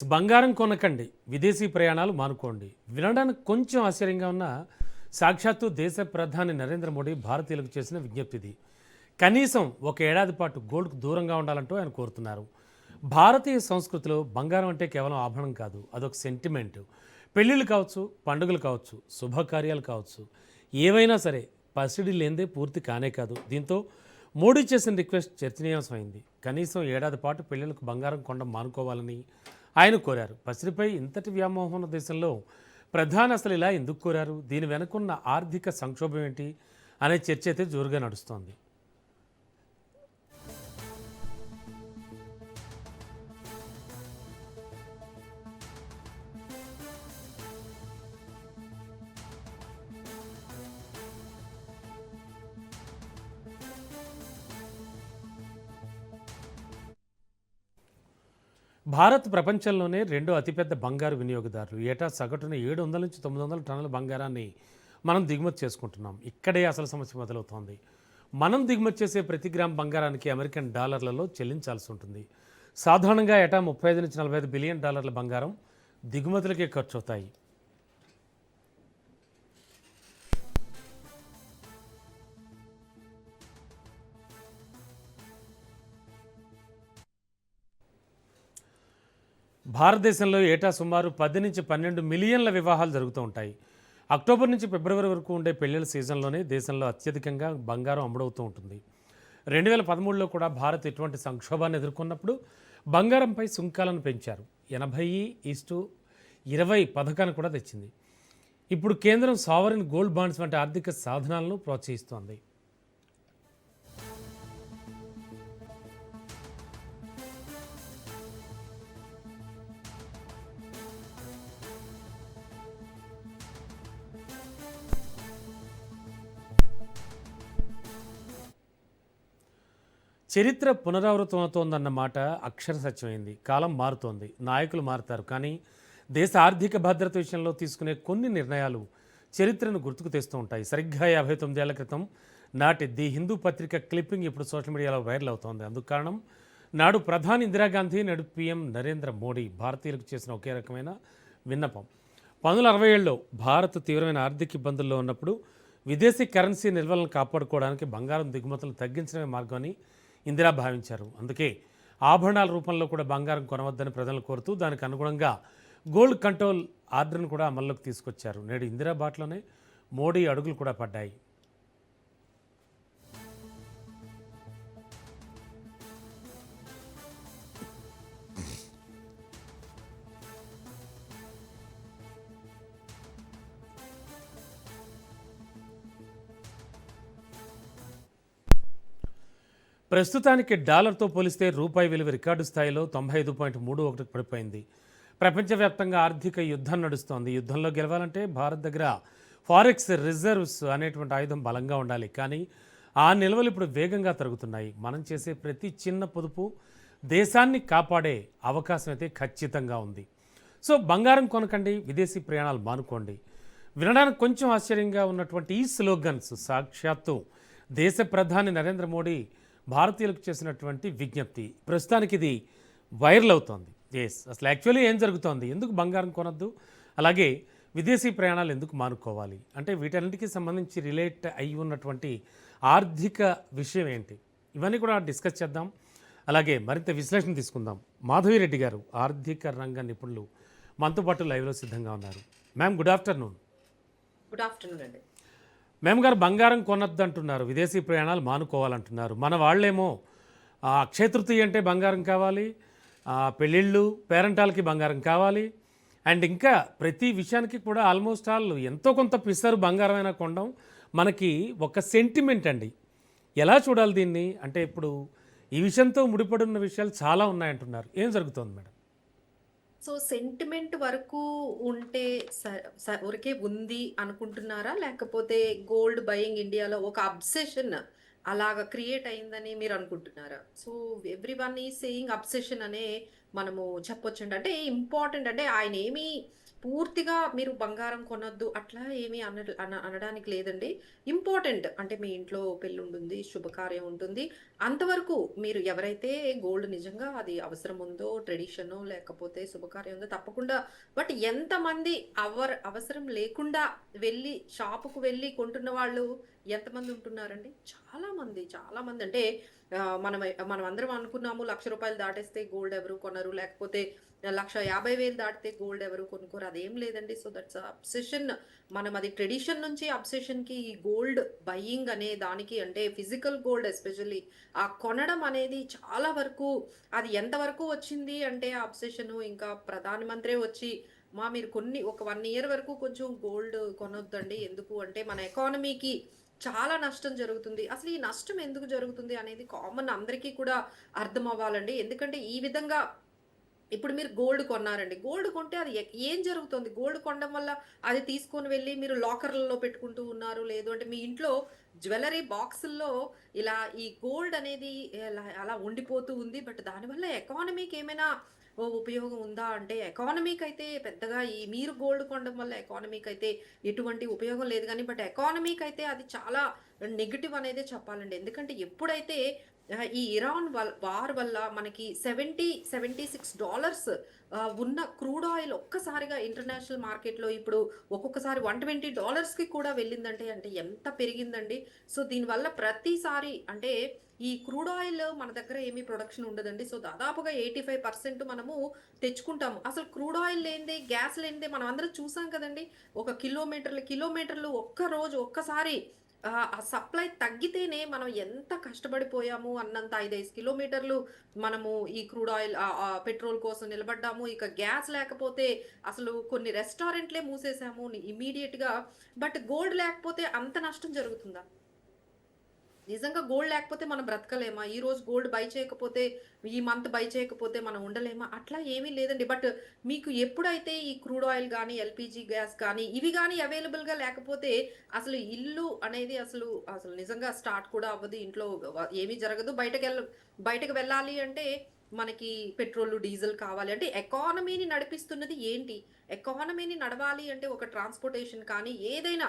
బంగారం కొనకండి, విదేశీ ప్రయాణాలు మానుకోండి. వినడానికి కొంచెం ఆశ్చర్యంగా ఉన్న సాక్షాత్తు దేశ ప్రధాని నరేంద్ర మోడీ భారతీయులకు చేసిన విజ్ఞప్తిది. కనీసం ఒక ఏడాది పాటు గోల్డ్కు దూరంగా ఉండాలంటూ ఆయన కోరుతున్నారు. భారతీయ సంస్కృతిలో బంగారం అంటే కేవలం ఆభరణం కాదు, అదొక సెంటిమెంట్. పెళ్ళిళ్ళు కావచ్చు, పండుగలు కావచ్చు, శుభకార్యాలు కావచ్చు, ఏవైనా సరే పసిడి లేనిదే పూర్తి కానే కాదు. దీంతో మోడీ చేసిన రిక్వెస్ట్ చర్చనీయాంశమైంది. కనీసం ఏడాది పాటు పెళ్లిళ్లకు బంగారం కొనడం మానుకోవాలని ఆయన కోరారు. పసిడిపై ఇంతటి వ్యామోహం ఉన్న దేశంలో ప్రధాని అసలు ఇలా ఎందుకు కోరారు, దీని వెనుకున్న ఆర్థిక సంక్షోభం ఏంటి అనే చర్చ అయితే జోరుగా నడుస్తోంది. భారత్ ప్రపంచంలోనే రెండో అతిపెద్ద బంగారు వినియోగదారులు. ఏటా సగటున 700 నుంచి 900 టన్నుల బంగారాన్ని మనం దిగుమతి చేసుకుంటున్నాం. ఇక్కడే అసలు సమస్య మొదలవుతోంది. మనం దిగుమతి చేసే ప్రతి గ్రామ్ బంగారానికి అమెరికన్ డాలర్లలో చెల్లించాల్సి ఉంటుంది. సాధారణంగా ఏటా 35 నుంచి 45 బిలియన్ డాలర్ల బంగారం దిగుమతులకే ఖర్చు అవుతాయి. భారతదేశంలో ఏటా సుమారు 10 నుంచి 12 మిలియన్ల వివాహాలు జరుగుతూ ఉంటాయి. అక్టోబర్ నుంచి ఫిబ్రవరి వరకు ఉండే పెళ్లిళ్ళ సీజన్లోనే దేశంలో అత్యధికంగా బంగారం అమ్ముడవుతూ ఉంటుంది. 2013లో కూడా భారత్ ఇటువంటి సంక్షోభాన్ని ఎదుర్కొన్నప్పుడు బంగారంపై సుంకాలను పెంచారు. 80:20 పథకాన్ని కూడా తెచ్చింది. ఇప్పుడు కేంద్రం సావరిన్ గోల్డ్ బాండ్స్ వంటి ఆర్థిక సాధనాలను ప్రోత్సహిస్తోంది. చరిత్ర పునరావృతమవుతోందన్న మాట అక్షర సత్యమైంది. కాలం మారుతోంది, నాయకులు మారుతారు, కానీ దేశ ఆర్థిక భద్రత విషయంలో తీసుకునే కొన్ని నిర్ణయాలు చరిత్రను గుర్తుకు తెస్తూ ఉంటాయి. సరిగ్గా 59 ఏళ్ల క్రితం నాటి ది హిందూ పత్రిక క్లిప్పింగ్ ఇప్పుడు సోషల్ మీడియాలో వైరల్ అవుతోంది. అందుకు కారణం నాడు ప్రధాని ఇందిరాగాంధీ, నేడు పీఎం నరేంద్ర మోడీ భారతీయులకు చేసిన ఒకే రకమైన విన్నపం. 1967లో భారత్ తీవ్రమైన ఆర్థిక ఇబ్బందుల్లో ఉన్నప్పుడు విదేశీ కరెన్సీ నిల్వలను కాపాడుకోవడానికి బంగారం దిగుమతులు తగ్గించడమే మార్గమని ఇందిరా భావించారు. అందుకే ఆభరణాల రూపంలో కూడా బంగారం కొనవద్దని ప్రజలను కోరుతూ దానికి అనుగుణంగా గోల్డ్ కంట్రోల్ ఆర్డర్ను కూడా అమల్లోకి తీసుకొచ్చారు. నేడు ఇందిరా బాటలోనే మోడీ అడుగులు కూడా పడ్డాయి. ప్రస్తుతానికి డాలర్తో పోలిస్తే రూపాయి విలువ రికార్డు స్థాయిలో 95.31 పడిపోయింది. ప్రపంచవ్యాప్తంగా ఆర్థిక యుద్ధం నడుస్తోంది. యుద్ధంలో గెలవాలంటే భారత్ దగ్గర ఫారెక్స్ రిజర్వ్స్ అనేటువంటి ఆయుధం బలంగా ఉండాలి. కానీ ఆ నిల్వలు ఇప్పుడు వేగంగా తరుగుతున్నాయి. మనం చేసే ప్రతి చిన్న పొదుపు దేశాన్ని కాపాడే అవకాశం అయితే ఖచ్చితంగా ఉంది. సో బంగారం కొనకండి, విదేశీ ప్రయాణాలు మానుకోండి. వినడానికి కొంచెం ఆశ్చర్యంగా ఉన్నటువంటి ఈ స్లోగన్స్ సాక్షాత్తు దేశ ప్రధాని నరేంద్ర మోడీ భారతీయులకు చేసినటువంటి విజ్ఞప్తి. ప్రస్తుతానికి ఇది వైరల్ అవుతోంది. అసలు యాక్చువల్లీ ఏం జరుగుతోంది, ఎందుకు బంగారం కొనద్దు, అలాగే విదేశీ ప్రయాణాలు ఎందుకు మానుకోవాలి అంటే వీటన్నిటికీ సంబంధించి రిలేట్ అయి ఉన్నటువంటి ఆర్థిక విషయం ఏంటి, ఇవన్నీ కూడా డిస్కస్ చేద్దాం. అలాగే మరింత విశ్లేషణ తీసుకుందాం. మాధవిరెడ్డి గారు ఆర్థిక రంగ నిపుణులు మనతో పాటు లైవ్లో సిద్ధంగా ఉన్నారు. Ma'am good afternoon. Good afternoon అండి. మేము గారు బంగారం కొనొద్దు అంటున్నారు, విదేశీ ప్రయాణాలు మానుకోవాలంటున్నారు. మన వాళ్ళేమో అక్షయ తృతీయ అంటే బంగారం కావాలి, పెళ్ళిళ్ళు పేరెంటాలకి బంగారం కావాలి, అండ్ ఇంకా ప్రతి విషయానికి కూడా ఆల్మోస్ట్ ఆల్ ఎంతో కొంత పిస్తారు బంగారమైనా కొనడం మనకి ఒక సెంటిమెంట్ అండి. ఎలా చూడాలి దీన్ని అంటే ఇప్పుడు ఈ విషయంతో ముడిపడి ఉన్న విషయాలు చాలా ఉన్నాయంటున్నారు. ఏం జరుగుతోంది మేడం? సో సెంటిమెంట్ వరకు ఉంటే ఊరికే ఉంది అనుకుంటున్నారా? లేకపోతే గోల్డ్ బయింగ్ ఇండియాలో ఒక అబ్సెషన్ అలాగా క్రియేట్ అయిందని మీరు అనుకుంటున్నారా? So everyone is saying obsession అనే మనము చెప్పొచ్చండి. అంటే ఇంపార్టెంట్ అంటే ఆయనేమి పూర్తిగా మీరు బంగారం కొనొద్దు అట్లా ఏమి అనడానికి లేదండి. ఇంపార్టెంట్ అంటే మీ ఇంట్లో పెళ్లుంటుంది, శుభకార్యం ఉంటుంది. అంతవరకు మీరు ఎవరైతే గోల్డ్ నిజంగా అది అవసరం ఉందో, ట్రెడిషనో లేకపోతే శుభకార్యం ఉందో తప్పకుండా. బట్ ఎంతమంది అవసరం లేకుండా వెళ్లి షాపుకు వెళ్లి కొంటున్న వాళ్ళు ఎంతమంది ఉంటున్నారండి? చాలా మంది, చాలా మంది. అంటే మనమందరం అనుకున్నాము రూ. 1,00,000 దాటేస్తే గోల్డ్ ఎవరు కొనరు. లేకపోతే 1,50,000 దాటితే గోల్డ్ ఎవరు కొనుక్కోరు. అదేం లేదండి. So that's obsession. మనం అది ట్రెడిషన్ నుంచి అబ్సెషన్‌కి ఈ గోల్డ్ బయింగ్ అనే దానికి అంటే ఫిజికల్ గోల్డ్ ఎస్పెషల్లీ ఆ కొనడం అనేది చాలా వరకు అది ఎంతవరకు వచ్చింది అంటే ఆ అబ్సెషను ఇంకా ప్రధానమంత్రే వచ్చి మీరు ఒక 1 ఇయర్ వరకు కొంచెం గోల్డ్ కొనొద్దండి. ఎందుకు అంటే మన ఎకానమీకి చాలా నష్టం జరుగుతుంది. అసలు ఈ నష్టం ఎందుకు జరుగుతుంది అనేది కామన్ అందరికీ కూడా అర్థం అవ్వాలండి. ఎందుకంటే ఈ విధంగా ఇప్పుడు మీరు గోల్డ్ కొన్నారండి. గోల్డ్ కొంటే అది ఏం జరుగుతుంది? గోల్డ్ కొనడం వల్ల అది తీసుకొని వెళ్లి మీరు లాకర్‌లలో పెట్టుకుంటూ ఉన్నారు. లేదు అంటే మీ ఇంట్లో జ్యువెల్లరీ బాక్సుల్లో ఇలా ఈ గోల్డ్ అనేది అలా ఉండిపోతూ ఉంది. బట్ దానివల్ల ఎకానమీకి ఏమైనా ఉపయోగం ఉందా అంటే ఎకానమీకైతే పెద్దగా మీరు గోల్డ్ కొనడం వల్ల ఎకానమీకైతే ఎటువంటి ఉపయోగం లేదు గానీ, బట్ ఎకానమీకైతే అది చాలా నెగెటివ్ అనేదే చెప్పాలండి. ఎందుకంటే ఎప్పుడైతే ఈ ఇరాన్ వార్ వల్ల మనకి $76 ఉన్న క్రూడ్ ఆయిల్ ఒక్కసారిగా ఇంటర్నేషనల్ మార్కెట్‌లో ఇప్పుడు ఒక్కొక్కసారి $120కి కూడా వెళ్ళిందంటే అంటే ఎంత పెరిగిందండి. సో దీనివల్ల ప్రతిసారి అంటే ఈ క్రూడ్ ఆయిల్ మన దగ్గర ఏమి ప్రొడక్షన్ ఉండదండి. సో దాదాపుగా 85% మనము తెచ్చుకుంటాము. అసలు క్రూడ్ ఆయిల్ లేనిదే, గ్యాస్ లేనిదే మనం అందరం చూసాం కదండీ! ఒక కిలోమీటర్లు ఒక్కసారి ఆ సప్లై తగ్గితేనే మనం ఎంత కష్టపడిపోయాము అన్నంత 5 కిలోమీటర్లు మనము ఈ క్రూడ్ ఆయిల్ పెట్రోల్ కోసం నిలబడ్డాము. ఇక గ్యాస్ లేకపోతే అసలు కొన్ని రెస్టారెంట్‌లే మూసేసాము ఇమ్మీడియేట్‌గా. బట్ గోల్డ్ లేకపోతే అంత నష్టం జరుగుతుందా? నిజంగా గోల్డ్ లేకపోతే మనం బ్రతకలేమా? ఈరోజు గోల్డ్ బై చేయకపోతే, ఈ మంత్ బై చేయకపోతే మనం ఉండలేమా? అట్లా ఏమీ లేదండి. బట్ మీకు ఎప్పుడైతే ఈ క్రూడ్ ఆయిల్ గానీ, ఎల్‌పీజీ గ్యాస్ కానీ, ఇవి గానీ అవైలబుల్‌గా లేకపోతే అసలు ఇల్లు అనేది అసలు నిజంగా స్టార్ట్ కూడా అవ్వదు. ఇంట్లో ఏమీ జరగదు. బయటకి వెళ్ళాలి అంటే మనకి పెట్రోలు, డీజిల్ కావాలి. అంటే ఎకానమీని నడిపిస్తున్నది ఏంటి? ఎకానమీని నడవాలి అంటే ఒక ట్రాన్స్‌పోర్టేషన్ కానీ ఏదైనా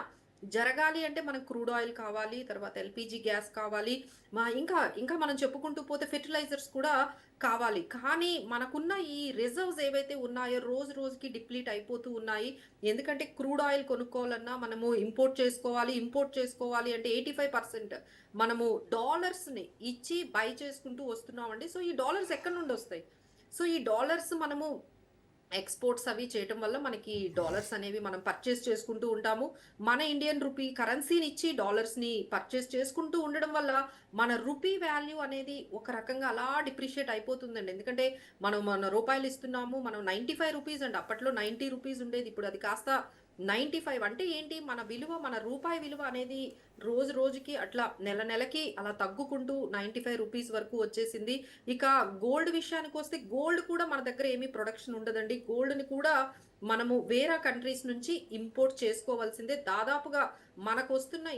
జరగాలి అంటే మనకు క్రూడ్ ఆయిల్ కావాలి. తర్వాత ఎల్‌పీజీ గ్యాస్ కావాలి. ఇంకా మనం చెప్పుకుంటూ పోతే ఫెర్టిలైజర్స్ కూడా కావాలి. కానీ మనకున్న ఈ రిజర్వ్స్ ఏవైతే ఉన్నాయో రోజు రోజుకి డిప్లీట్ అయిపోతూ ఉన్నాయి. ఎందుకంటే క్రూడ్ ఆయిల్ కొనుక్కోవాలన్నా మనము ఇంపోర్ట్ చేసుకోవాలి అంటే 85% మనము డాలర్స్‌ని ఇచ్చి బై చేసుకుంటూ వస్తున్నామండి. సో ఈ డాలర్స్ ఎక్కడి నుండొస్తాయి? సో ఈ డాలర్స్ మనము ఎక్స్‌పోర్ట్స్ అవి చేయటం వల్ల మనకి డాలర్స్ అనేవి మనం పర్చేస్ చేసుకుంటూ ఉంటాము. మన ఇండియన్ రూపీ కరెన్సీనిచ్చి డాలర్స్‌ని పర్చేస్ చేసుకుంటూ ఉండడం వల్ల మన రూపీ వాల్యూ అనేది ఒక రకంగా అలా డిప్రిషియేట్ అయిపోతుందండి. ఎందుకంటే మన రూపాయలు ఇస్తున్నాము. మనం రూ. 95 అండి. అప్పట్లో రూ. 90 ఉండేది. ఇప్పుడు అది కాస్త 95 అంటే ఏంటి? మన రూపాయి విలువ అనేది రోజు రోజుకి అట్లా నెలకి అలా తగ్గుకుంటూ రూ. 95 వరకు వచ్చేసింది. ఇక గోల్డ్ విషయానికొస్తే గోల్డ్ కూడా మన దగ్గర ఏమి ప్రొడక్షన్ ఉండదండి. గోల్డ్‌ని కూడా మనము వేరే కంట్రీస్ నుంచి ఇంపోర్ట్ చేసుకోవాల్సిందే. దాదాపుగా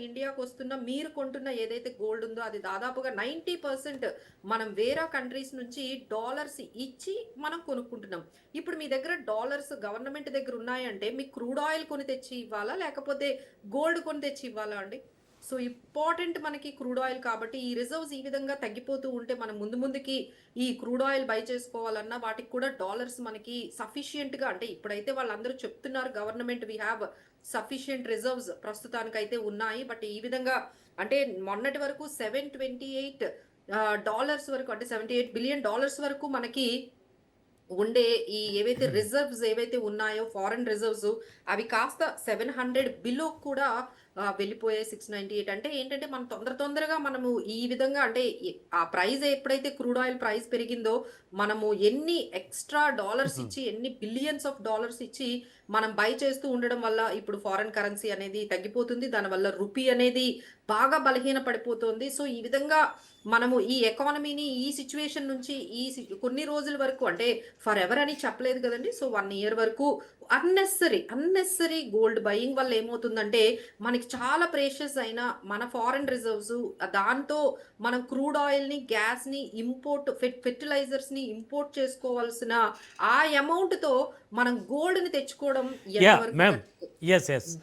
ఇండియాకొస్తున్న మీరు కొంటున్న ఏదైతే గోల్డ్ ఉందో అది దాదాపుగా 90% మనం వేరే కంట్రీస్ నుంచి డాలర్స్ ఇచ్చి మనం కొనుక్కుంటున్నాం. ఇప్పుడు మీ దగ్గర డాలర్స్ గవర్నమెంట్ దగ్గర ఉన్నాయంటే మీకు క్రూడ్ ఆయిల్ కొని తెచ్చి ఇవ్వాలా? లేకపోతే గోల్డ్ కొని తెచ్చి ఇవ్వాలా అండి? సో ఇంపార్టెంట్ మనకి క్రూడ్ ఆయిల్ కాబట్టి ఈ రిజర్వ్స్ ఈ విధంగా తగ్గిపోతూ ఉంటే మనం ముందుకి ఈ క్రూడ్ ఆయిల్ బై చేసుకోవాలన్నా వాటికి కూడా డాలర్స్ మనకి సఫిషియెంట్‌గా అంటే ఇప్పుడైతే వాళ్ళందరూ చెప్తున్నారు government we have sufficient reserves ప్రస్తుతానికైతే ఉన్నాయి. బట్ ఈ విధంగా అంటే మొన్నటి వరకు 728 డాలర్స్ వరకు అంటే $78 బిలియన్ వరకు మనకి ఉండే ఏవైతే రిజర్వ్స్ ఏవైతే ఉన్నాయో ఫారెన్ రిజర్వ్స్ అవి కాస్త 700 బిలో కూడా వెళ్ళిపోయాయి. 698 అంటే ఏంటంటే మనం తొందరగా మనము ఈ విధంగా అంటే ఆ ప్రైస్ ఎప్పుడైతే క్రూడ్ ఆయిల్ ప్రైస్ పెరిగిందో మనము ఎన్ని ఎక్స్ట్రా డాలర్స్ ఇచ్చి ఎన్ని బిలియన్స్ ఆఫ్ డాలర్స్ ఇచ్చి మనం బై చేస్తూ ఉండడం వల్ల ఇప్పుడు ఫారెన్ కరెన్సీ అనేది తగ్గిపోతుంది. దానివల్ల రూపీ అనేది బాగా బలహీన పడిపోతుంది. సో ఈ విధంగా మనము ఈ ఎకానమీని ఈ సిట్యుయేషన్ నుంచి కొన్ని రోజుల వరకు అంటే ఫర్ ఎవర్ అని చెప్పలేదు కదండీ. సో 1 ఇయర్ వరకు అన్నెసెసరీ గోల్డ్ బయింగ్ వల్ల ఏమవుతుందంటే మనకి మనకి చాలా ప్రేషియస్ అయిన మన ఫారెన్ రిజర్వ్స్ దాంతో మనం క్రూడ్ ఆయిల్‌ని, గ్యాస్‌ని ఇంపోర్ట్ ఫెర్టిలైజర్స్‌ని ఇంపోర్ట్ చేసుకోవాల్సిన ఆ అమౌంట్‌తో మనం గోల్డ్‌ని తెచ్చుకోవడం యా ఎంతవరకు మ్యామ్. కరెక్ట్? ఎస్. హ్మ్.